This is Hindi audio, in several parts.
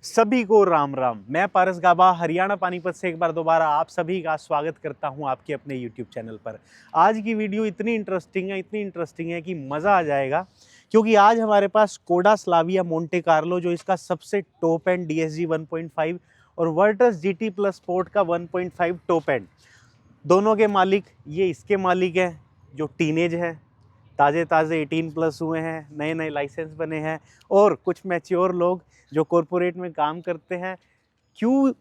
सभी को राम राम। मैं पारस गाबा हरियाणा पानीपत से एक बार दोबारा आप सभी का स्वागत करता हूं आपके अपने YouTube चैनल पर। आज की वीडियो इतनी इंटरेस्टिंग है कि मज़ा आ जाएगा, क्योंकि आज हमारे पास स्कोडा स्लाविया मोंटे कार्लो जो इसका सबसे टॉप एंड DSG 1.5 और वर्टस GT प्लस स्पोर्ट का 1.5 टॉप एंड, दोनों के मालिक ये इसके मालिक हैं जो टीनेज है, ताज़े 18 प्लस हुए हैं, नए नए लाइसेंस बने हैं, और कुछ मैच्योर लोग जो कॉरपोरेट में काम करते हैं। क्यों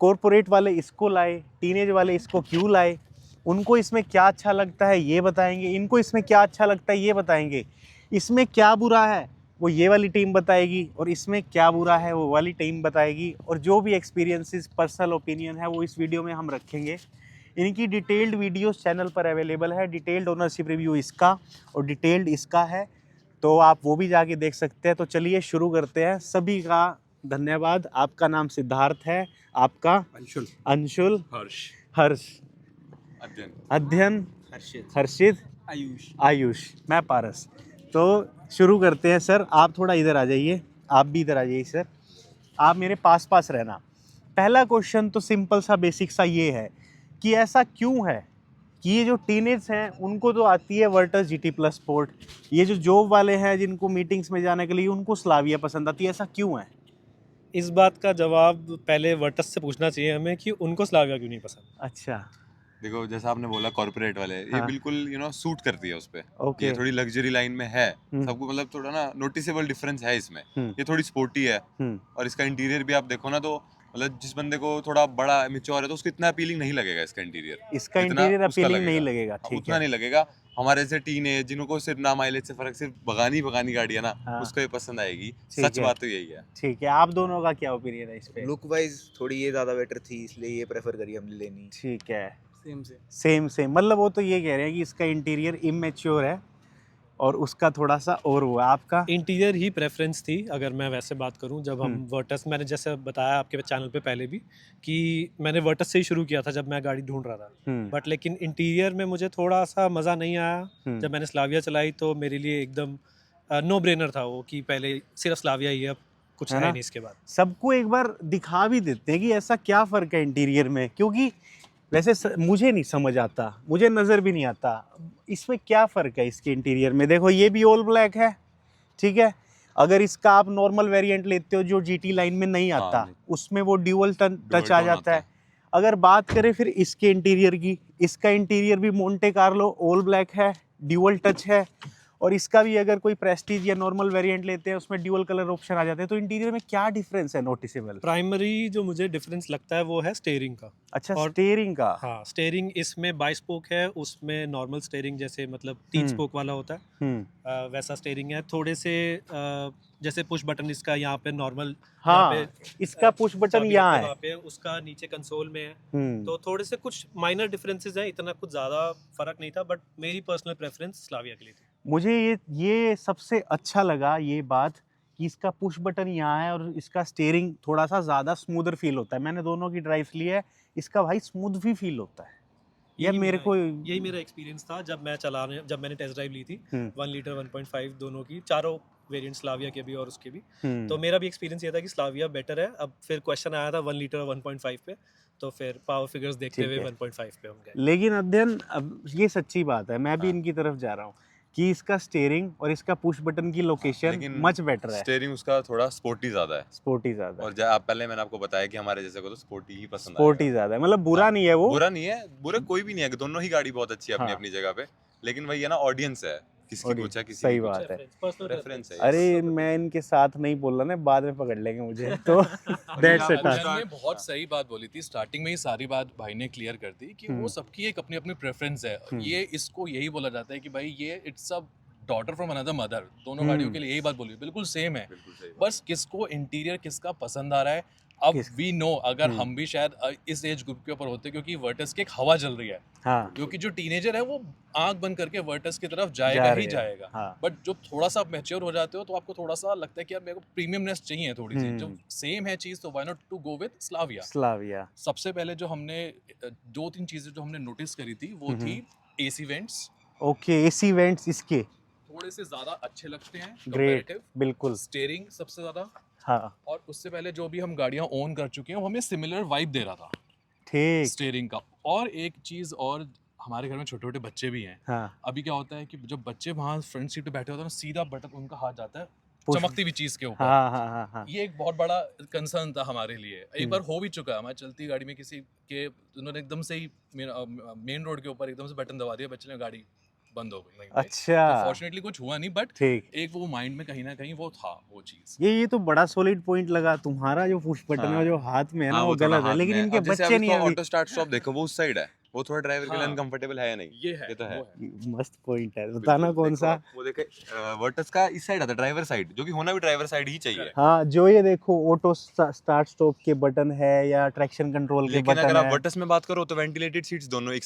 कॉरपोरेट वाले इसको लाए, टीनेज वाले इसको क्यों लाए, उनको इसमें क्या अच्छा लगता है ये बताएंगे, इनको इसमें क्या अच्छा लगता है ये बताएंगे, इसमें क्या बुरा है वो ये वाली टीम बताएगी, और इसमें क्या बुरा है वो वाली टीम बताएगी। और जो भी एक्सपीरियंसेस, पर्सनल ओपिनियन है वो इस वीडियो में हम रखेंगे। इनकी डिटेल्ड वीडियोस चैनल पर अवेलेबल है, डिटेल्ड ओनरशिप रिव्यू इसका और डिटेल्ड इसका है, तो आप वो भी जाके देख सकते हैं। तो चलिए शुरू करते हैं। सभी का धन्यवाद। आपका नाम सिद्धार्थ है, आपका अंशुल, हर्ष, अध्ययन, हर्षित, आयुष, मैं पारस। तो शुरू करते हैं। सर आप थोड़ा इधर आ जाइए, आप भी इधर आ जाइए सर, आप मेरे पास रहना। पहला क्वेश्चन तो सिंपल सा बेसिक सा ये है कि ऐसा क्यों है कि ये जो टीनेज हैं उनको तो आती है वर्टस GT प्लस स्पोर्ट, ये जो जॉब वाले हैं जिनको मीटिंग्स में जाने के लिए उनको स्लाविया पसंद आती है, ऐसा क्यों है? इस बात का जवाब पहले वर्टस से पूछना चाहिए हमें कि उनको स्लाविया क्यों नहीं पसंद। अच्छा, देखो जैसा आपने बोला कॉर्पोरेट वाले ये हाँ। बिल्कुल सूट करती है उस पे। ओके। ये थोड़ी लग्जरी लाइन में है, हम्म। सबको मतलब थोड़ा ना नोटिसेबल डिफरेंस है इसमें। हम्म। ये थोड़ी स्पोर्टी है और इसका इंटीरियर भी आप देखो ना, तो मतलब जिस बंदे को थोड़ा बड़ा मैच्योर है तो उसको इतना अपीलिंग नहीं लगेगा इसका इंटीरियर। इसका जितना इंटीरियर उसका अपीलिंग नहीं लगेगा, ठीक उतना है। नहीं लगेगा। हमारे जैसे टीन है जिनको सिर्फ ना माइलेज से फर्क, सिर्फ भगानी गाड़ी है ना, हाँ। उसको ये पसंद आएगी। ठीक सच है। बात तो यही है। ठीक है, आप दोनों का क्या ओपिनियन है इस पे? लुक वाइज थोड़ी ये ज़्यादा बेटर थी, इसलिए ये प्रेफर करी हमने लेनी। ठीक है, सेम सेम मतलब वो तो ये कह रहे हैं कि इसका इंटीरियर इमेच्योर है और उसका थोड़ा सा और हुआ। आपका? इंटीरियर ही प्रेफरेंस थी। अगर मैं वैसे बात करूं, जब हम वर्टस, मैंने जैसे बताया आपके चैनल पे पहले भी कि मैंने वर्टस से ही शुरू किया था जब मैं गाड़ी ढूंढ रहा था, बट लेकिन इंटीरियर में मुझे थोड़ा सा मज़ा नहीं आया। जब मैंने स्लाविया चलाई तो मेरे लिए एकदम नो ब्रेनर था वो कि पहले सिर्फ स्लाविया ही है, अब कुछ है नहीं इसके बाद। सबको एक बार दिखा भी देते हैं कि ऐसा क्या फ़र्क है इंटीरियर में, क्योंकि वैसे मुझे नहीं समझ आता, मुझे नज़र भी नहीं आता इसमें क्या फ़र्क है इसके इंटीरियर में। देखो ये भी ऑल ब्लैक है, ठीक है। अगर इसका आप नॉर्मल वेरिएंट लेते हो जो GT लाइन में नहीं आता, नहीं। उसमें वो ड्यूअल टच आ टोन जाता आता है। अगर बात करें फिर इसके इंटीरियर की, इसका इंटीरियर भी मोंटे कार्लो ऑल ब्लैक है, ड्यूअल टच है, और इसका भी अगर कोई प्रेस्टीज या नॉर्मल वेरिएंट लेते हैं उसमें ड्यूअल कलर ऑप्शन आ जाते हैं। तो इंटीरियर में क्या डिफरेंस है नोटिसेबल? प्राइमरी जो मुझे डिफरेंस लगता है वो है स्टेयरिंग का। अच्छा, और स्टीयरिंग का। हाँ, स्टेयरिंग इसमें 22 स्पोक है, उसमें नॉर्मल स्टेयरिंग जैसे मतलब 3 स्पोक वाला होता है, वैसा स्टेयरिंग है। थोड़े से जैसे पुश बटन इसका यहाँ पे नॉर्मल, हाँ, इसका पुश बटन यहाँ है, वहाँ पे उसका नीचे कंसोल में है। तो थोड़े से कुछ माइनर डिफरेंसेस हैं, इतना कुछ ज़्यादा फर्क नहीं था, बट मेरी पर्सनल प्रेफरेंस स्लाविया के लिए थी। मुझे ये सबसे अच्छा लगा ये बात कि इसका पुश बटन यहाँ है और इसका स्टीयरिंग थोड़ा सा ज़्यादा स्मूदर फील होता है। मैंने दोनों की ड्राइव ली है, इसका भाई स्मूथ भी फील होता है। या मेरे को यही मेरा एक्सपीरियंस था जब मैंने टेस्ट ड्राइव ली थी 1 लीटर 1.5 दोनों की, चारों वेरिएंट स्लाविया के भी और उसके भी। तो मेरा भी एक्सपीरियंस ये था कि स्लाविया बेटर है। अब फिर क्वेश्चन आया था 1 लीटर और 1.5 पे, तो फिर पावर फिगर्स देखते हुए 1.5 पे हम गए। लेकिन अध्ययन, अब ये सच्ची बात है, मैं भी इनकी तरफ जा रहा हूँ कि इसका स्टीयरिंग और इसका पुश बटन की लोकेशन मच बेटर है। स्टीयरिंग उसका थोड़ा स्पोर्टी ज्यादा है। स्पोर्टी ज्यादा है। और पहले मैंने आपको बताया कि हमारे जैसे को तो स्पोर्टी ही पसंद स्पोर्टी ज्यादा है, मतलब बुरा नहीं है वो, बुरा नहीं है, बुरा कोई भी नहीं है, दोनों ही गाड़ी बहुत अच्छी है अपनी अपनी जगह पे। लेकिन वही है ना, ऑडियंस है, किसकी कुछ है, किसी सही की बात है, प्रेफरेंस है। अरे मैं इनके साथ नहीं बोल रहा ना, बाद में पकड़ लेंगे मुझे तो दैट्स इट। ने बहुत सही बात बोली थी स्टार्टिंग में ही, सारी बात भाई ने क्लियर कर दी कि वो सबकी एक अपनी अपनी प्रेफरेंस है। ये इसको यही बोला जाता है कि भाई ये it's a daughter from another mother. दोनों गाड़ियों के लिए यही बात बोली, बिल्कुल सेम है। बस किसको इंटीरियर किसका पसंद आ रहा है, अब वी नो। अगर हम भी शायद इस एज ग्रुप के ऊपर होते, क्योंकि वर्टस की एक हवा चल रही है, हाँ, क्योंकि जो टीनेजर है वो आंख बंद करके वर्टस की तरफ जाएगा ही जाएगा। हाँ। बट जो थोड़ा सा मैच्योर हो जाते हो तो आपको थोड़ा सा लगता है कि यार मेरे को प्रीमियमनेस चाहिए थोड़ी सी, जो सेम है चीज, तो why not to go with Slavia. सबसे पहले जो हमने 2-3 चीजें जो हमने नोटिस करी थी वो थी AC vents. Okay, AC vents इसके थोड़े से ज्यादा अच्छे लगते हैं ग्रेट, कंपैरेटिव। बिल्कुल। स्टीयरिंग सबसे ज्यादा हाँ और उससे पहले जो भी हम गाड़ियाँ ओन कर चुके हैं वो हमें सिमिलर वाइब दे रहा था ठीक। स्टीयरिंग का। और एक चीज़ और, हमारे घर में छोटे छोटे बच्चे भी हैं। हाँ अभी क्या होता है कि जब बच्चे वहाँ फ्रंट सीट पे बैठे होते हैं ना, सीधा बटन उनका हाथ जाता है Push- चमकती हुई चीज़ के ऊपर। हाँ हाँ हाँ हाँ। ये एक बहुत बड़ा कंसर्न था हमारे लिए। एक बार हो भी चुका है, हमारी चलती गाड़ी में किसी के उन्होंने एकदम से ही मेन रोड के ऊपर एकदम से बटन दबा दिया, बच्चे ने गाड़ी बंद हो गई। अच्छा फॉर्चुनेटली कुछ हुआ नहीं, बट ठीक। एक वो माइंड में कहीं ना कहीं वो था वो चीज़। ये तो बड़ा सॉलिड पॉइंट लगा तुम्हारा, जो पुश बटन है हाँ। जो हाथ में है ना हाँ, वो थोड़ा गलत है, हाथ लेकिन में। इनके अब जैसे बच्चे आप नहीं इसको अभी। ऑटो स्टार्ट स्टॉप देखो, वो उस साइड है, वो थोड़ा ड्राइवर के लिए हाँ। अनकंफर्टेबल है या नहीं? ये है ये तो है। मस्त पॉइंट है, बताना बिल्कुल, कौन देखो सा। आप, वो देखे वर्टस का इस साइड आता है, ड्राइवर साइड, जो कि होना भी ड्राइवर साइड ही चाहिए। हाँ जो ये देखो ऑटो स्टार्ट स्टॉप के बटन है या ट्रैक्शन कंट्रोल के लेकिन बटन अगर आप है। वर्टस में बात करो तो वेंटिलेटेड सीट्स दोनों एक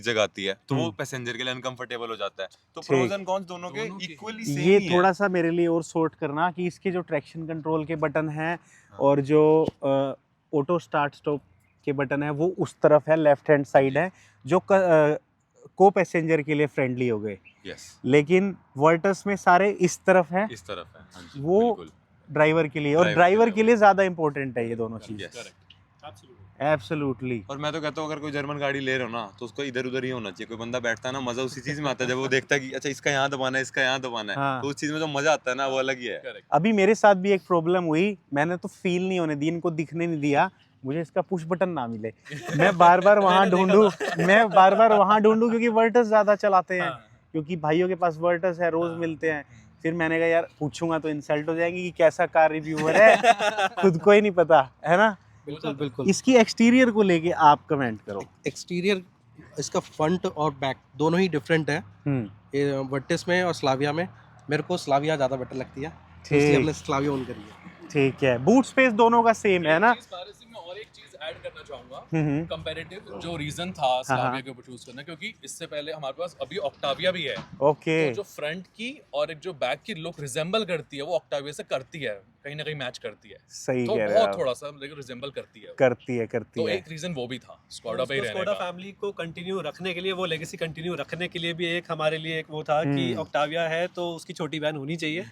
जगह आती है, तो वो हम्म। पैसेंजर के लिए अनकंफर्टेबल हो जाता है। तो ठीक। प्रोज एंड कॉन्स दोनों के दोनों के इक्वली ही। सेम ये ही है। थोड़ा सा मेरे लिए और सॉर्ट करना कि इसके जो ट्रैक्शन कंट्रोल के बटन हैं हाँ। और जो ऑटो स्टार्ट स्टॉप के बटन है वो उस तरफ है, लेफ्ट हैंड साइड है, जो को पैसेंजर के लिए फ्रेंडली हो गए। यस, लेकिन वर्टस में सारे इस तरफ है, इस तरफ है। हाँ जी, वो बिल्कुल। ड्राइवर के लिए, और ड्राइवर के ड्राइवर लिए के लिए ज़्यादा इंपॉर्टेंट है ये दोनों चीज़। Yes. एब्सोल्युटली। और मैं तो कहता हूँ अगर कोई जर्मन गाड़ी ले रहे हो ना, तो उसको इधर उधर ही होना चाहिए। कोई बंदा बैठता है ना, मजा उसी चीज में आता है जब वो देखता है कि अच्छा इसका यहाँ दबाना है, इसका यहाँ दबाना है। हाँ। तो उस चीज में जो मजा आता है ना, वो अलग ही है। करेक्ट। अभी मेरे साथ भी एक प्रॉब्लम हुई, मैंने तो फील नहीं होने दी, इनको दिखने नहीं दिया, मुझे इसका पुश बटन ना मिले। मैं बार बार वहाँ ढूंढूं, क्योंकि वर्टस ज़्यादा चलाते हैं, क्योंकि भाइयों के पास वर्टस है, रोज मिलते हैं। फिर मैंने कहा यार पूछूंगा तो इंसल्ट हो जाएंगी कि कैसा कार रिव्यूअर है, खुद को ही नहीं पता है ना। बिल्कुल बिल्कुल। इसकी एक्सटीरियर को लेके आप कमेंट करो। एक्सटीरियर इसका फ्रंट और बैक दोनों ही डिफरेंट है। ये वर्टिस में और स्लाविया में मेरे को स्लाविया ज़्यादा बेटर लगती है, तो इसलिए ठीक। हमने स्लाविया ऑन करी है। ठीक है, बूट स्पेस दोनों का सेम है ना। एक चीज़ पारस में और एक चीज़ ऐड करना चाहूँगा, हम्म। कंपैरेटिव जो रीजन था स्लाविया के ऊपर चूज करना, क्योंकि इससे पहले हमारे पास अभी ऑक्टाविया भी है। ओके। तो जो फ्रंट की और एक जो बैक की लुक रिजेंबल करती है, वो ऑक्टाविया से करती है, कहीं ना कहीं मैच करती है। सही तो कह रहे हो बहुत आप। थोड़ा सा लेकिन रिजेंबल करती है। करती तो है। एक रीजन वो भी था स्कोडा पे ही रहने स्कोडा का। फैमिली को कंटिन्यू रखने के लिए, वो लेगेसी कंटिन्यू रखने के लिए भी एक हमारे लिए एक वो था कि ऑक्टाविया है तो उसकी छोटी बहन होनी चाहिए,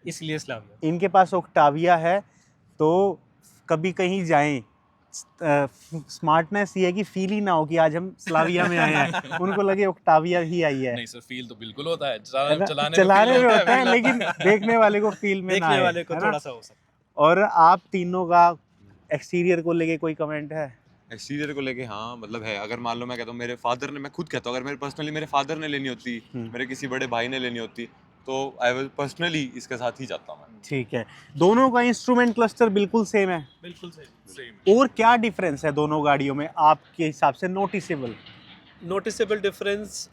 इसलिए स्लाविया। इनके पास ऑक्टाविया है, तो कभी कहीं जाएं, स्मार्टनेस ये है कि फील ही ना हो कि आज हम स्लाविया में आए हैं, उनको लगे ऑक्टाविया ही आई है। नहीं सर, फील तो बिल्कुल होता है, है ना? चलाने में feel होता है, feel लेकिन देखने वाले को फील में ना देखने आए, वाले को है ना? थोड़ा सा हो सकता और आप तीनों का एक्सटीरियर को लेके कोई कमेंट है? एक्सटीरियर को लेके हाँ, मतलब है। अगर मान लो मैं कहता हूँ मेरे फादर ने, मैं खुद कहता हूँ अगर मेरे पर्सनली मेरे फादर ने लेनी होती, मेरे किसी बड़े भाई ने लेनी होती, तो आई विल पर्सनली इसके साथ ही जाता हूँ मैं। ठीक है, दोनों का इंस्ट्रूमेंट क्लस्टर बिल्कुल सेम है, बिल्कुल सही। सेम। और क्या डिफरेंस है दोनों गाड़ियों में आपके हिसाब से noticeable? Noticeable difference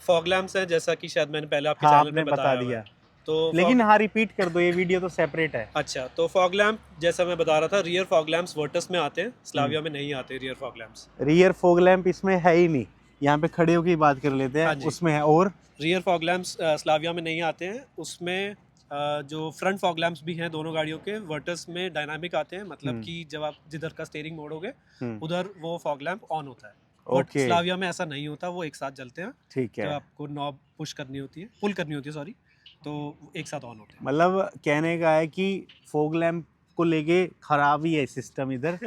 fog lamps है, जैसा कि शायद मैंने पहले आपके हाँ चैनल आपने पे बता बताया हुआ दिया, है। तो लेकिन हाँ रिपीट कर दो, ये वीडियो तो सेपरेट है। अच्छा, तो फॉग लैम्प जैसा मैं बता रहा था, रियर फॉग लैम्प्स वर्टस में आते हैं, स्लाविया में नहीं आते rear fog lamps. Rear fog lamp इसमें है ही नहीं, यहाँ पे खड़े होकर बात कर लेते हाँ हैं, जी। उसमें है। और रियर फॉग लैम्प्स स्लाविया में नहीं आते हैं, उसमें जो फ्रंट फॉग लैम्प्स भी हैं दोनों गाड़ियों के, वर्टस में डायनामिक आते हैं, मतलब कि जब आप जिधर का स्टीयरिंग मोड़ोगे उधर वो फॉग लैम्प ऑन होता है। But okay. स्लाविया में ऐसा नहीं होता, वो एक साथ जलते हैं। ठीक जब है, आपको नॉब पुश करनी होती है, पुल करनी होती है सॉरी, तो एक साथ ऑन होते हैं। मतलब कहने का है कि फॉग लैंप को लेके खराब ही है सिस्टम इधर,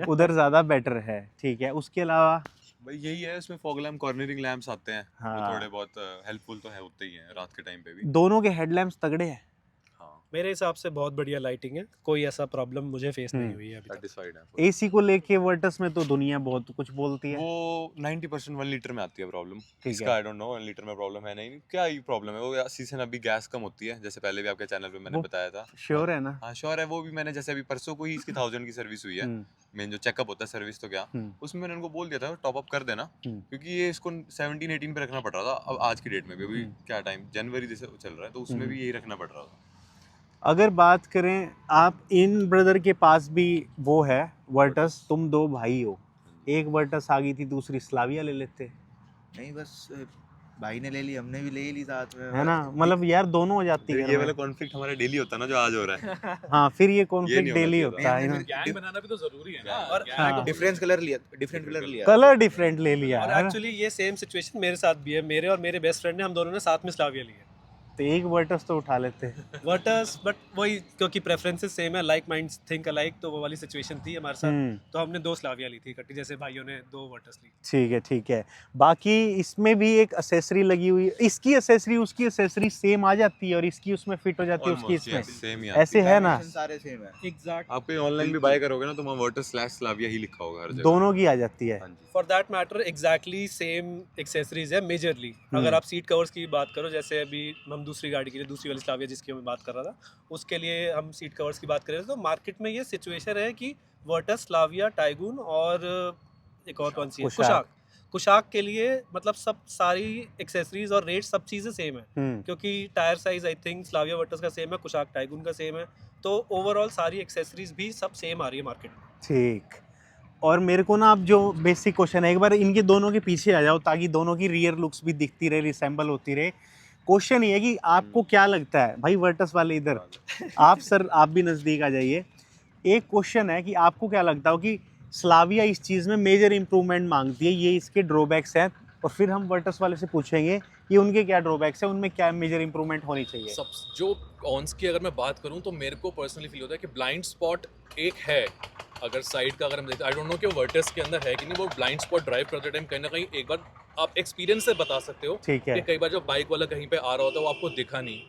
उधर ज़्यादा बेटर है। ठीक है, उसके अलावा भाई यही है, उसमें फॉग लैम्प, कॉर्नरिंग लैम्प्स आते हैं, हाँ। वो थोड़े बहुत हेल्पफुल तो है, होते ही हैं रात के टाइम पे भी। दोनों के हेडलैम्प्स तगड़े हैं। हाँ, मेरे हिसाब से बहुत बढ़िया लाइटिंग है, कोई ऐसा प्रॉब्लम मुझे फेस नहीं हुई है अभी तक। सेटिस्फाइड है। एसी को लेके वर्टस में तो दुनिया बहुत कुछ बोलती है। वो 90% 1 लीटर में आती है प्रॉब्लम। है। इसका आई डोंट नो 1 लीटर में प्रॉब्लम है नहीं, क्या ही प्रॉब्लम है। वो 80 से 90 गैस कम होती है, जैसे पहले भी आपके चैनल पे मैंने वो बताया था। श्योर है ना? हाँ श्योर है, वो भी मैंने जैसे अभी परसों को ही इसकी 1000 की सर्विस हुई है। मेन जो चेकअप होता है, सर्विस तो क्या, उसमें मैंने उनको बोल दिया था टॉप अप कर देना, क्योंकि ये इसको 17-18 पे रखना पड़ रहा था। अब आज की डेट में भी, अभी क्या टाइम जनवरी जैसे चल रहा है, तो उसमें भी यही रखना पड़ रहा था। अगर बात करें, आप इन ब्रदर के पास भी वो है वर्टस, तुम दो भाई हो, एक वर्टस आ गई थी, दूसरी स्लाविया ले लेते, नहीं बस भाई ने ले ली, हमने भी ले ली साथ में, है ना? मतलब यार दोनों हो जाती फिर है ये वाला कॉन्फ्लिक्ट हमारा डेली होता है ना, जो आज हो रहा है। हाँ, फिर ये ये कॉन्फ्लिक्ट नहीं होना डेली चाहिए होता है। गैंग बनाना भी तो जरूरी है ना। और हाँ। डिफरेंट कलर लिया। कलर डिफरेंट ले लिया और है ना? एक्चुअली ये सेम सिचुएशन मेरे साथ भी है, मेरे और मेरे बेस्ट फ्रेंड ने, हम दोनों ने साथ में स्लाविया ली है। तो एक वर्टस तो उठा लेते। वर्टस, बट वही क्योंकि प्रेफरेंसेस सेम है, लाइक माइंड्स थिंक अलाइक, तो वो वाली सिचुएशन थी हमारे साथ। तो हमने 2 स्लाविया ली थी इकट्ठी, जैसे भाइयों ने 2 वर्टस ली। ठीक है, ठीक है। बाकी इसमें भी एक एक्सेसरी लगी हुई है, इसकी एक्सेसरी उसकी एक्सेसरी सेम आ जाती है और इसकी उसमें फिट हो जाती है उसकी Almost, इसमें, yes, same ही ऐसे है ना? Dimension सारे सेम है। एग्जैक्ट, आप कहीं ऑनलाइन भी बाय करोगे ना तो वहाँ वर्टस/स्लाविया ही लिखा होगा हर जगह। दोनों की आ जाती है। हाँ जी। For that matter exactly same accessories है मेजरली। अगर आप सीट कवर्स की बात करो, जैसे अभी हम दूसरी गाड़ी के लिए, दूसरी वाली स्लाविया जिसकी मैं बात कर रहा था, उसके लिए हम सीट कवर्स की बात कर रहे थे, तो मार्केट में ये सिचुएशन है कि वर्टस, स्लाविया, टाइगून और एक और कौन सी है, कुशाक। कुशाक के लिए मतलब सब सारी एक्सेसरीज और रेट सब चीज़ें सेम है, क्योंकि tyre size I think Slavia Virtus का सेम है, कुशाक टाइगून का सेम है, तो ओवरऑल सारी एक्सेसरीज भी सब सेम आ रही है मार्केट में। ठीक। और मेरे को ना अब जो बेसिक क्वेश्चन है, एक बार इनके दोनों के पीछे आ जाओ ताकि दोनों की रियर लुक्स भी दिखती रहे, रिसेंबल होती रहे। क्वेश्चन ये है कि आपको क्या लगता है भाई, वर्टस वाले इधर, आप सर आप भी नज़दीक आ जाइए। एक क्वेश्चन है कि आपको क्या लगता हो कि स्लाविया इस चीज़ में मेजर इंप्रूवमेंट मांगती है, ये इसके ड्रॉबैक्स हैं, और फिर हम वर्टस वाले से पूछेंगे कि उनके क्या ड्रॉबैक्स हैं, उनमें क्या मेजर इंप्रूवमेंट होनी चाहिए। सब जो कॉन्स की अगर मैं बात करूं तो मेरे को पर्सनली फील होता है कि ब्लाइंड स्पॉट एक है, अगर साइड का अगर हम देखते, आई डोंट नो कि वर्टस के अंदर है कि नहीं, वो ब्लाइंड स्पॉट ड्राइव करते टाइम कहीं ना कहीं एक बार आप एक्सपीरियंस से बता सकते हो ठीक है। कि कई बार जब बाइक वाला कहीं पे आ रहा होता है वो आपको दिखा नहीं,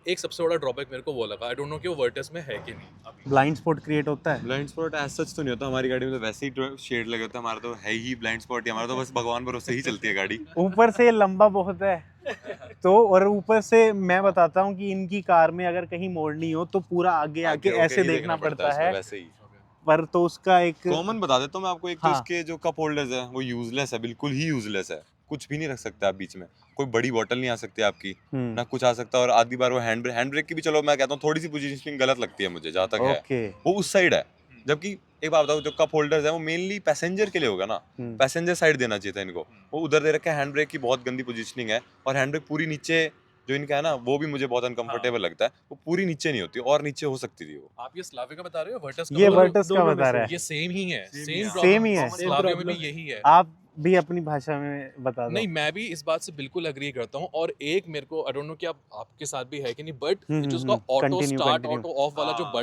एक सबसे बड़ा ड्रॉबैक मेरे को वो लगा। आई डोंट नो कि वो वर्टस में है कि नहीं अभी। ब्लाइंड स्पॉट क्रिएट होता है। ब्लाइंड स्पॉट एज सच तो नहीं होता हमारी गाड़ी में, तो वैसे ही शेड लगे होते हैं। हमारा तो है ही ब्लाइंड स्पॉट ही, हमारा तो बस भगवान भरोसे ही चलती है गाड़ी। ऊपर से लंबा बहुत है तो, और ऊपर से मैं बताता हूँ कि इनकी कार में अगर कहीं मोड़नी हो तो पूरा आगे आके ऐसे ही देखना पड़ता है, वैसे ही। पर तो उसका एक कॉमन बता देता हूँ मैं आपको, एक तो हाँ। इसके जो कप होल्डर्स है वो यूजलेस है, बिल्कुल ही यूजलेस है। कुछ भी नहीं रख सकते आप बीच में, कोई बड़ी बॉटल नहीं आ सकती आपकी, ना कुछ आ सकता। और आधी बार वो हैंड ब्रेक की भी, चलो मैं कहता हूँ थोड़ी सी पोजीशनिंग गलत लगती है मुझे, जहाँ तक है ओके। वो उस साइड है। जबकि एक बात बताओ, जो कप होल्डर्स है वो मेनली पैसेंजर के लिए होगा ना, पैसेंजर साइड देना चाहिए था इनको, वो उधर दे रखा है। हैंड ब्रेक की बहुत गंदी पोजीशनिंग है, और हैंड ब्रेक पूरी नीचे जो इनका है ना, वो भी मुझे बहुत अनकंफर्टेबल लगता है। वो पूरी नीचे नहीं होती, और नीचे हो सकती थी वो। आप ये स्लाविया का बता रहे हो, वर्टस ये वर्टस का बता रहा है, ये सेम ही है, सेम ही है। स्लाविया में भी यही है। आप भी अपनी भाषा में बता दो। नहीं, मैं भी इस बात से बिल्कुल एग्री करता हूँ। और एक मेरे को, आई डोंट नो कि आपके साथ भी है कि नहीं, बट जो उसका ऑटो स्टार्ट ऑटो ऑफ वाला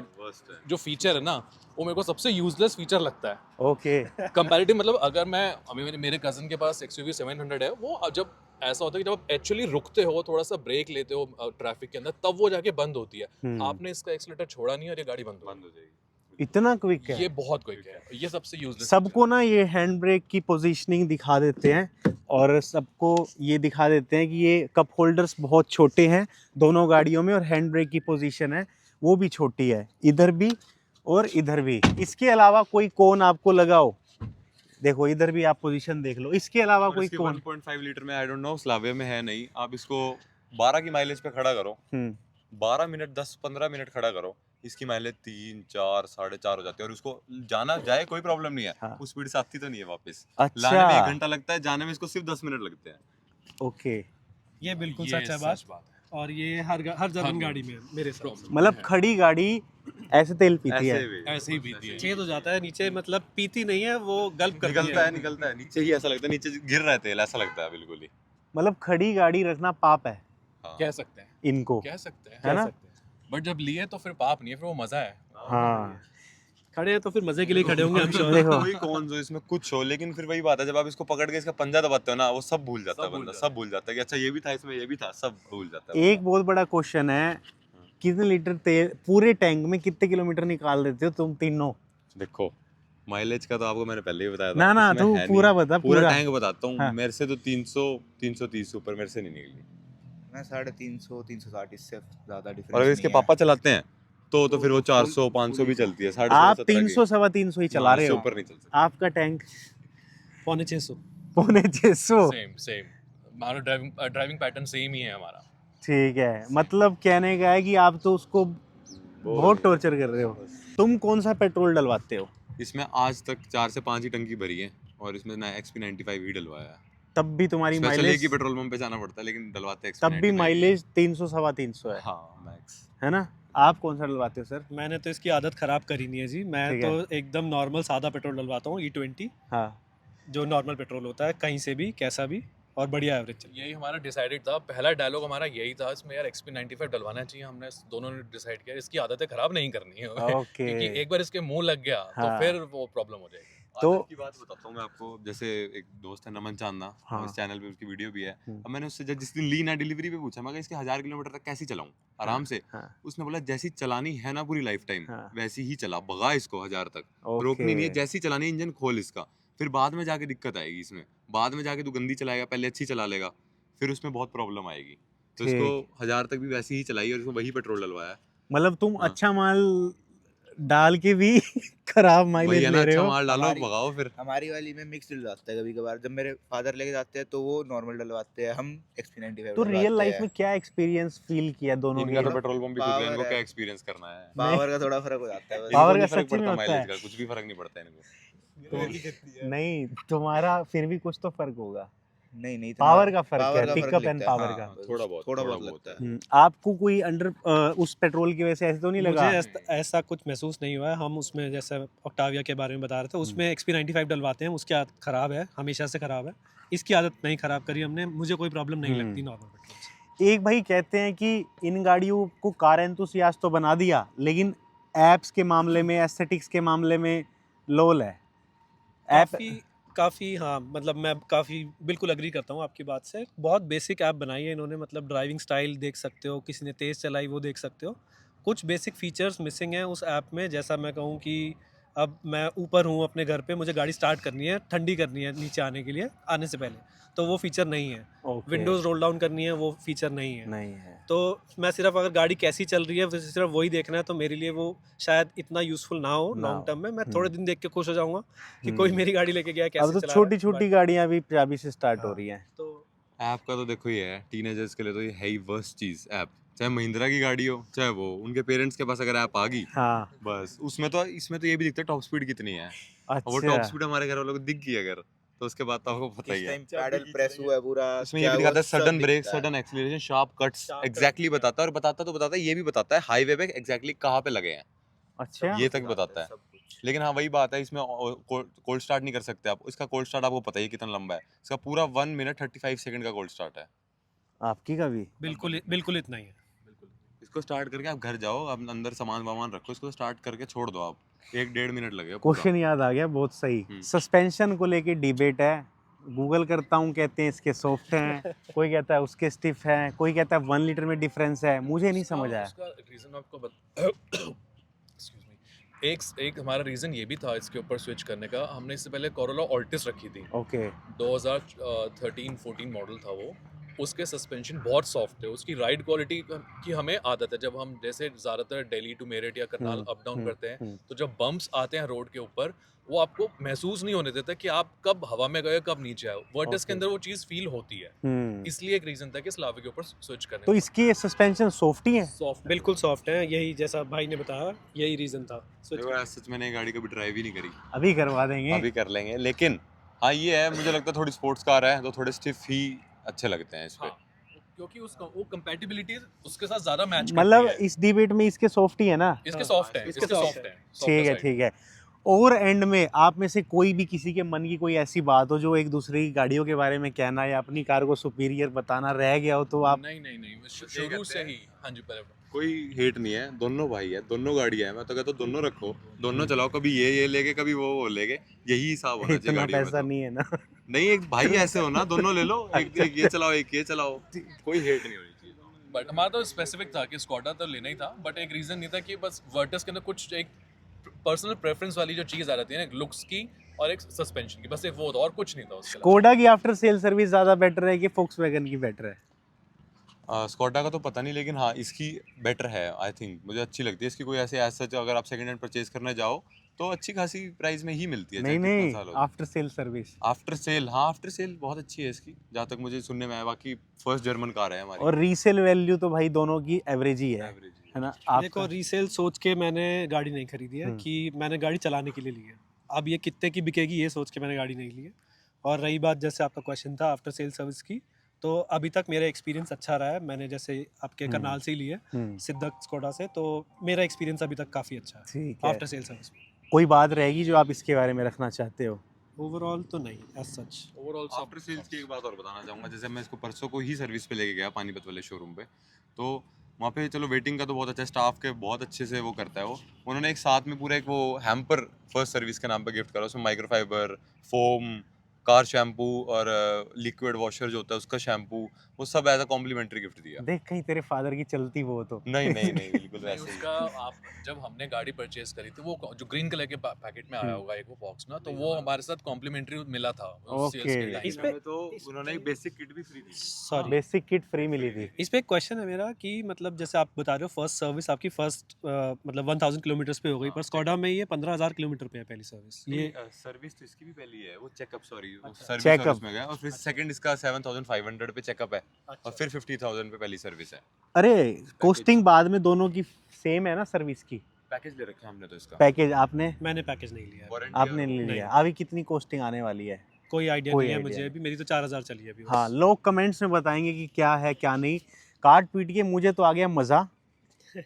जो फीचर है ना, वो मेरे को सबसे यूजलेस फीचर लगता है। ओके। कंपैरेटिव मतलब अगर मैं अभी मेरे कजन के पास XUV 700 है, वो जब ऐसा होता है कि जब आप एक्चुअली रुकते हो, थोड़ा सा ब्रेक लेते हो ट्रैफिक के अंदर, तब वो जाके बंद होती है। आपने इसका एक्सीलरेटर छोड़ा नहीं और ये गाड़ी बंद हो जाएगी। इतना क्विक है ये बहुत क्विक है, ये सबसे यूजलेस। सबको ना ये हैंड ब्रेक की पोजीशनिंग दिखा देते हैं, और सबको ये दिखा देते हैं कि ये कप होल्डर्स बहुत छोटे हैं दोनों गाड़ियों में, और हैंड ब्रेक की पोजीशन है वो भी छोटी है, इधर भी और इधर भी। इसके अलावा कोई कोन आपको लगाओ, देखो इधर भी आप पोजीशन देख लो, इसके अलावा कोई कोन। 1.5 लीटर में आई डोंट नो स्लाविया में है नहीं, आप इसको 12 की माइलेज पे खड़ा करो, 12 मिनट 10-15 मिनट खड़ा करो, इसकी माइलेज 3, 4, 4.5 हो जाती है। और उसको जाना जाए कोई प्रॉब्लम नहीं है, हाँ। वो स्पीड से आती तो नहीं है वापस। अच्छा। लाने में 1 घंटा लगता है, जाने में इसको सिर्फ 10 मिनट लगते हैं। ओके। ये बिल्कुल ये सच है सच बात, और ये हर जर्मन गाड़ी में मेरे हिसाब से मतलब खड़ी गाड़ी ऐसे तेल पीती है, ऐसे ही बीती है। छेद हो जाता है नीचे, मतलब पीती नहीं है वो, गल्प करती है। निकलता है नीचे ही, ऐसा लगता है नीचे गिर रहा है तेल, ऐसा लगता है बिल्कुल ही। मतलब खड़ी गाड़ी रखना पाप है हाँ। कह सकते हैं, इनको, कह सकते हैं, है ना? बट जब लिए तो फिर पाप नहीं है, फिर वो मजा है। हाँ। खड़े हैं तो फिर मजे के लिए खड़े होंगे हम श्योर। देखो कोई कौन जो इसमें कुछ हो, लेकिन फिर वही बात है, जब आप इसको पकड़ के इसका पंजा दबाते हो ना, वो सब भूल जाता है बंदा, सब भूल जाता है कि अच्छा ये भी था इसमें, ये भी था, सब भूल जाता है। एक बहुत बड़ा क्वेश्चन है, कितने लीटर तेल पूरे टैंक में कितने किलोमीटर निकाल देते हो तुम तीनों? देखो माइलेज का तो आपको मैंने पहले ही बताया था। ना इसमें तू है पूरा नहीं। बता, पूरा पूरा टैंक बताता हूँ। हाँ। मेरे से तो 300-330 ऊपर मेरे से नहीं निकली। मैं 350-360, इससे ज्यादा डिफरेंस और अगर इसके पापा चलाते हैं तो फिर वो 400-500 भी चलती है। आप 300-350 ही चला रहे हो, ऊपर नहीं चल सकता। आपका टैंक 550। 550। सेम हमारा ड्राइविंग पैटर्न सेम ही है हमारा। ठीक है, मतलब कहने का है कि आप तो उसको बहुत टॉर्चर कर रहे हो। तुम कौन सा पेट्रोल डलवाते हो? इसमें आज तक 4 से 5 ही टंकी भरी है, और इसमें ना XP95 ही डलवाया है। तब भी तुम्हारी स्पेशल एक माइलेज, ही पेट्रोल पंप पे जाना पड़ता है, लेकिन डलवाते XP95 तब भी माइलेज 300-350 है, हाँ मैक्स। है ना? आप कौन सा डलवाते हो सर? मैंने तो इसकी आदत खराब करी नहीं है जी, मैं ठीक तो एकदम नॉर्मल सादा पेट्रोल डलवाता हूँ, E20, हाँ। जो नॉर्मल पेट्रोल होता है, कहीं से भी कैसा भी, और बढ़िया एवरेज चली। यही हमारा डिसाइडेड था, पहला डायलॉग हमारा यही था इसमें, यार XP95 डलवाना चाहिए। हमने दोनों ने डिसाइड किया इसकी आदतें खराब नहीं करनी है ओके। क्योंकि एक बार इसके मुंह लग गया हाँ। तो फिर वो प्रॉब्लम हो जाएगी। तो आदत की बात बताता हूँ मैं आपको। जैसे एक दोस्त है नमन चांदना, हाँ। इस चैनल पे उसकी वीडियो भी है। हम्म। अब मैंने उससे जिस दिन ली ना डिलीवरी पे पूछा, मैं कहा इसके 1000 किलोमीटर तक कैसी चलाऊं आराम से। हाँ। उसने बोला जैसी चलानी है ना पूरी लाइफ टाइम हाँ। वैसी ही चला, भगा इसको 1000 तक, ओके। रोकनी नहीं है। जैसी चलानी है इंजन खोल इसका, फिर बाद में जाके दिक्कत आएगी इसमें। बाद में जाके तू गंदी चलाएगा, पहले अच्छी चला लेगा, फिर उसमें बहुत प्रॉब्लम आएगी। तो इसको 1000 तक भी वैसी ही चलाई और इसको वही पेट्रोल डलवाया है। मतलब तुम हाँ। अच्छा माल डाल के भी खराब वही माइलेज है ना, ले रहे अच्छा हो। माल डालो हमारी- भगाओ फिर। हमारी वाली में मिक्स डलवाते हैं कभी कभार। जब मेरे फादर लेके जाते हैं तो वो नॉर्मल डलवाते हैं, हम XP95 तो रियल डलवाते लाइफ हैं। में क्या एक्सपीरियंस फील किया दोनों इनका तो के? पेट्रोल पंप भी खुद है, पावर इनको है। क्या एक्सपीरियंस करना है। पावर का थोड़ा फर्क हो जाता है बस। इनको पावर नहीं का फर्क सच्ची में पड़ता होता माइलेज है? का, कुछ भी फर्क नहीं पड़ता इनको। नहीं, तुम्हारा फिर भी कुछ तो फर्क होगा। नहीं नहीं, पावर का फर्क पावर है, का फर्क पिकअप एंड लगता है, पावर हाँ, का। बस थोड़ा बहुत बहुत लगता है। आपको कोई अंडर उस पेट्रोल की वजह से ऐसे तो नहीं मुझे लगा? ऐसा कुछ महसूस नहीं हुआ है। हम उसमें जैसे ऑक्टाविया के बारे में बता रहे थे, उसमें XP95 डलवाते हैं, उसकी आदत ख़राब है, हमेशा से ख़राब है। इसकी आदत नहीं ख़राब करी हमने, मुझे कोई प्रॉब्लम नहीं लगती नॉर्मल पेट्रोल से। एक भाई कहते हैं कि इन गाड़ियों को कार एंथुसियास्ट तो बना दिया, लेकिन एप्स के मामले में, एस्थेटिक्स के मामले में लोल है। ऐप काफ़ी हाँ, मतलब मैं काफ़ी बिल्कुल अग्री करता हूँ आपकी बात से। बहुत बेसिक ऐप बनाई है इन्होंने, मतलब ड्राइविंग स्टाइल देख सकते हो, किसी ने तेज़ चलाई वो देख सकते हो। कुछ बेसिक फीचर्स मिसिंग हैं उस ऐप में। जैसा मैं कहूँ कि अब मैं ऊपर हूँ अपने घर पे, मुझे गाड़ी स्टार्ट करनी है, ठंडी करनी है नीचे आने के लिए, आने से पहले, तो वो फीचर नहीं है। ओके। विंडोज़ रोल डाउन करनी है, वो फीचर नहीं है। नहीं है। तो मैं सिर्फ अगर गाड़ी कैसी चल रही है सिर्फ वही देखना है, तो मेरे लिए वो शायद इतना यूज़फुल ना हो ना लॉन्ग हो। टर्म में। मैं थोड़े दिन देख के खुश हो जाऊंगा कि हम्म। कोई मेरी गाड़ी लेके गया है, कैसे अब तो चला छोटी रहा है, छोटी but- गाड़ियां भी अभी से स्टार्ट हो हाँ। रही हैं। तो ऐप का तो देखो ये है, टीनेजर्स के लिए तो ये है ही वर्स्ट चीज ऐप। चाहे महिंद्रा की गाड़ी हो चाहे वो, उनके पेरेंट्स के पास अगर ऐप आ गई हाँ। बस उसमें तो ये भी दिखता है टॉप स्पीड कितनी है। और वो टॉप अच्छा। स्पीड हमारे घर वालों को दिख गई अगर, तो उसके बाद तो आपको पता ही किस है। टाइम पैडल प्रेस हुआ है पूरा, इसमें ये क्या भी हुआ, दिखाता है सब सडन ब्रेक, दिखता है। Sudden acceleration, sharp cuts, Sharp exactly cuts, बताता है। और बताता है ये भी बताता है हाईवे पे एग्जैक्टली कहाँ पे लगे हैं, अच्छा। ये तक बताता है। सब कुछ। लेकिन हाँ वही बात है, इसमें कोल्ड स्टार्ट नहीं कर सकते आप। इसका कोल्ड स्टार्ट आपको पता ही है कितना लंबा है, इसका पूरा 1 मिनट 35 सेकंड का कोल्ड स्टार्ट है। आपकी का भी? बिल्कुल इतना ही है। इसको स्टार्ट करके आप घर जाओ, आप अंदर सामान वामान रखो, इसको स्टार्ट करके छोड़ दो आप, 1-1.5 मिनट लगेगा पूरा। क्वेश्चन याद आ गया, बहुत सही। हम्म। सस्पेंशन को लेके डिबेट है। गूगल करता हूँ, कहते हैं इसके सॉफ्ट हैं, कोई कहता है उसके स्टिफ हैं, कोई कहता है 1 लीटर में डिफरेंस है। मुझे नहीं समझ आया। उसका रीजन आपको Excuse me. एक हमारा रीजन ये भी था इसके ऊपर स्विच करने का। हमने इससे पहले कोरोला ऑल्टिस रखी थी, ओके। 2013-14 मॉडल था वो। उसके सस्पेंशन बहुत सॉफ्ट थे, उसकी राइड क्वालिटी की हमें आदत है। जब हम जैसे ज़्यादातर दिल्ली टू मेरठ या करनाल अप डाउन करते हैं, तो जब बम्प्स आते हैं रोड के ऊपर, वो आपको महसूस नहीं होने देता कि आप कब हवा में गए कब नीचे आए। वर्टिस के अंदर वो चीज़ फील होती है, इसलिए एक रीज़न था कि स्लाविया के ऊपर स्विच करने तो इसके सस्पेंशन सॉफ्ट ही है? सॉफ्ट बिल्कुल सॉफ्ट है, यही जैसा भाई ने बताया, यही रीज़न था switch देखो यार, सच मैंने ये गाड़ी कभी ड्राइव ही नहीं करी, अभी करवा देंगे। अभी कर लेंगे। लेकिन हाँ ये है, मुझे लगता है थोड़ी स्पोर्ट्स कार है तो थोड़े स्टिफ ही अच्छे लगते हैं इस पे। हाँ, क्योंकि उसका वो कंपैटिबिलिटी उसके साथ ज़्यादा मैच मतलब इस डिबेट में इसके सॉफ्ट ही है ना? इसके सॉफ्ट है, इसके इसके soft सॉफ्ट है। ठीक है, ठीक है। और एंड में आप में से कोई भी किसी के मन की कोई ऐसी बात हो जो एक दूसरे की गाड़ियों के बारे में कहना या अपनी कार को सुपीरियर बताना रह गया हो, तो आप नहीं शुरू से ही। हाँ जी, पहले कोई हेट नहीं है, दोनों भाई है, दोनों गाड़ियां है। मैं तो कहता हूँ दोनों रखो, दोनों चलाओ, कभी ये लेके कभी वो लेके, यही हिसाब होना चाहिए इतना गाड़ियों में पैसा तो। नहीं है ना। नहीं, एक भाई ऐसे हो ना, दोनों ले लो, एक ये चलाओ एक ये चलाओ, कोई हेट नहीं होनी चाहिए। बट हमारा तो स्पेसिफिक था कि स्कॉडा तो लेना ही था, बट एक रीज़न नहीं था कि बस वर्टस के अंदर कुछ एक पर्सनल प्रेफरेंस वाली जो चीज़ आ जाती है ना, एक लुक्स की और एक सस्पेंशन की, बस एक वो था और कुछ नहीं था उसके अलावा। स्कोडा की आफ्टर सेल सर्विस ज्यादा बेटर है कि फोक्सवैगन की बेटर है? स्कॉडा का तो पता नहीं, लेकिन हाँ इसकी बेटर है आई थिंक, मुझे अच्छी लगती है इसकी। कोई ऐसे सच अगर आप सेकंड हैंड परचेज करने जाओ तो अच्छी खासी प्राइस में ही मिलती है, नहीं चाहे कितना नहीं, साल हो। After sale service. After sale, हाँ आफ्टर सेल बहुत अच्छी है इसकी, जहाँ तक मुझे सुनने में आया। बाकी फर्स्ट जर्मन कार है हमारी, और रीसेल वैल्यू तो भाई दोनों की एवरेज ही है एवरेज है ना? देखो आपका रीसेल सोच के मैंने गाड़ी नहीं खरीदी है, कि मैंने गाड़ी चलाने के लिए ली है। अब ये कितने की बिकेगी ये सोच के मैंने गाड़ी नहीं ली है। और रही बात जैसे आपका क्वेश्चन था आफ्टर सेल सर्विस की, तो अभी तक मेरा एक्सपीरियंस अच्छा रहा है। मैंने जैसे आपके करनाल से ही ली है, सिद्धक स्कोडा से, तो मेरा एक्सपीरियंस अभी तक काफ़ी अच्छा है ठीक है। आफ्टर सेल सर्विस में। कोई बात रहेगी जो आप इसके बारे में रखना चाहते हो? ओवरऑल तो नहीं as such. Overall after sales की एक बात और बताना चाहूँगा, जैसे मैं इसको परसों को ही सर्विस पे लेके गया पानीपत वाले शोरूम पे, तो वहाँ पे चलो वेटिंग का तो बहुत अच्छा स्टाफ के बहुत अच्छे से वो करता है वो। उन्होंने एक साथ में पूरा एक वो हैम्पर फर्स्ट सर्विस के नाम पे गिफ्ट करा, उसमें माइक्रोफाइबर, फोम, कार शैम्पू और लिक्विड वॉशर जो होता है उसका शैम्पू, वो सब एज अ कॉम्प्लीमेंट्री गिफ्ट दिया। देख कहीं तेरे फादर की चलती वो तो नहीं नहीं नहीं बिल्कुल नहीं, वैसे ही। उसका आप जब हमने गाड़ी परचेज करी थी वो जो ग्रीन कलर के पैकेट में आया हम्म। होगा एक वो बॉक्स ना, तो वो हमारे साथ कॉम्प्लीमेंट्री मिला था उस सेल्स Okay. के टाइम इस पे। पे- हमें तो उन्होंने एक बेसिक किट भी फ्री दी थी। सॉरी, बेसिक किट फ्री मिली थी। इस पे एक क्वेश्चन है मेरा कि मतलब जैसे आप बता रहे हो फर्स्ट सर्विस आपकी फर्स्ट मतलब 1000 किलोमीटर्स पे हो गई, हाँ, पर स्कोडा में ये 15,000 किलोमीटर पे है पहली सर्विस। ये ये सर्विस तो इसकी भी पहली है, वो चेकअप सॉरी अच्छा। Service Checkup. सर्विस में गया, और फिर सेकंड इसका 7500 पे चेकअप है, और फिर 50,000 पे पहली सर्विस है। अरे कोस्टिंग बाद में दोनों की सेम है ना सर्विस की? पैकेज ले रखा है हमने तो इसका। पैकेज आपने मैंने पैकेज नहीं लिया है। वारंटी आपने ले लिया, अभी कितनी कोस्टिंग आने वाली है? कोई आइडिया कोई नहीं है idea मुझे नहीं। अभी, मेरी तो 4000 चली है अभी बस। हाँ, लोग कमेंट्स में बताएंगे कि क्या है क्या नहीं। काट पीट के मुझे तो आ गया मज़ा,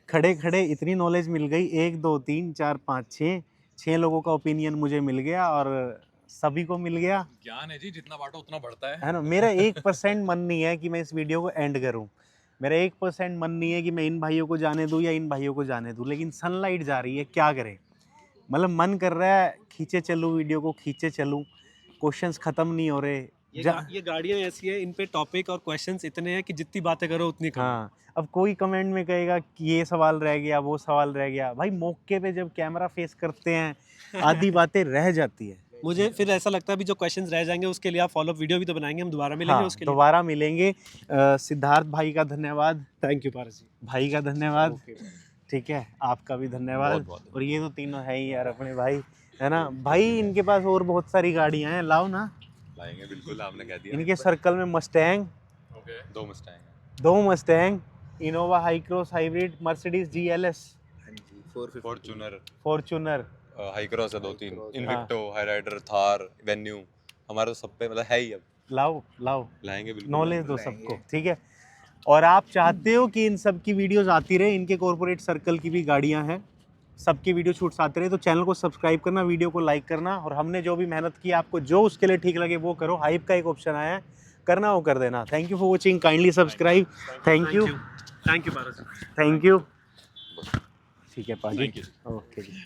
खड़े खड़े इतनी नॉलेज मिल गई। 1 2 3 4 5 6 लोगों का ओपिनियन मुझे मिल गया और सभी को मिल गया, ज्ञान है जी, जितना बांटो उतना बढ़ता है। है ना। मेरा 1% मन नहीं है कि मैं इस वीडियो को एंड करूं, मेरा 1% मन नहीं है कि मैं इन भाइयों को जाने दूं या इन भाइयों को जाने दूं, लेकिन सनलाइट जा रही है, क्या करें। मतलब मन कर रहा है खींचे चलूं, वीडियो को खींचे चलूं, क्वेश्चंस ख़त्म नहीं हो रहे। ये गाड़ियाँ ऐसी है, इन पे टॉपिक और क्वेश्चंस इतने हैं कि जितनी बातें करो उतनी कम है। हाँ, अब कोई कमेंट में कहेगा कि ये सवाल रह गया, वो सवाल रह गया। भाई मौके पे जब कैमरा फेस करते हैं आधी बातें रह जाती है। मुझे फिर ऐसा लगता है अभी जो क्वेश्चंस रह जाएंगे उसके लिए आप फॉलो अप वीडियो भी तो बनाएंगे, हम दोबारा मिलेंगे हाँ, उसके लिए। दोबारा मिलेंगे। सिद्धार्थ भाई का धन्यवाद, थैंक यू पारस जी। भाई का धन्यवाद, ओके। ठीक है, आपका भी धन्यवाद। बहुत बहुत और ये तो तीनों है ही यार अपने भाई, है ना भाई। इनके पास और बहुत सारी गाड़ियां हैं, लाओ ना। लाएंगे बिल्कुल, आपने कह दिया। इनके सर्कल में मस्टैंग, ओके, 2 मस्टैंग है, 2 Mustang, Innova Hycross hybrid, Mercedes GLS, हाँ जी 450 फॉर्च्यूनर, फॉर्च्यूनर, हाई क्रॉस है 2-3, Cross, Invicto, Hyryder, Thar, Venue, हमारा तो सब पे मतलब है ही। अब लाओ लाओ, लाएंगे बिल्कुल। नॉलेज दो लाएंगे। सबको, ठीक है। और आप चाहते हो कि इन सब की वीडियोस आती रहे, इनके कॉर्पोरेट सर्कल की भी गाड़ियां हैं, सबकी वीडियो शूट्स आते रहे, तो चैनल को सब्सक्राइब करना, वीडियो को लाइक करना, और हमने जो भी मेहनत की आपको जो उसके लिए ठीक लगे वो करो। हाइप का एक ऑप्शन आया है, करना वो कर देना। Thank you for watching, kindly subscribe. Thank you thank you Paras ji. Thank you. ठीक है पाजी, Thank you. Okay ji.